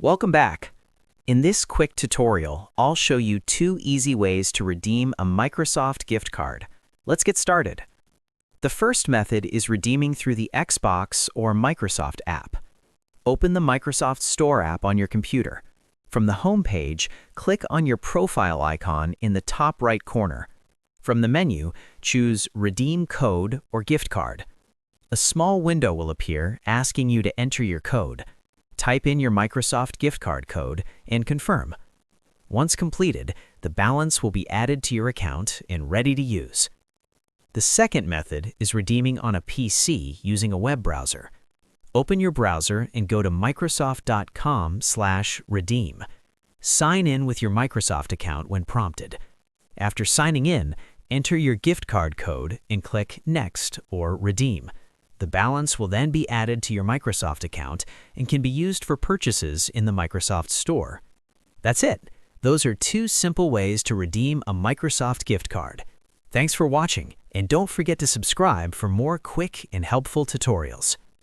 Welcome back. In this quick tutorial, I'll show you two easy ways to redeem a Microsoft gift card. Let's get started. The first method is redeeming through the Xbox or Microsoft app. Open the Microsoft Store app on your computer. From the home page, click on your profile icon in the top right corner. From the menu, choose Redeem Code or Gift Card. A small window will appear asking you to enter your code. Type in your Microsoft gift card code and confirm. Once completed, the balance will be added to your account and ready to use. The second method is redeeming on a PC using a web browser. Open your browser and go to microsoft.com/redeem. Sign in with your Microsoft account when prompted. After signing in, enter your gift card code and click Next or Redeem. The balance will then be added to your Microsoft account and can be used for purchases in the Microsoft Store. That's it. Those are two simple ways to redeem a Microsoft gift card. Thanks for watching, and don't forget to subscribe for more quick and helpful tutorials.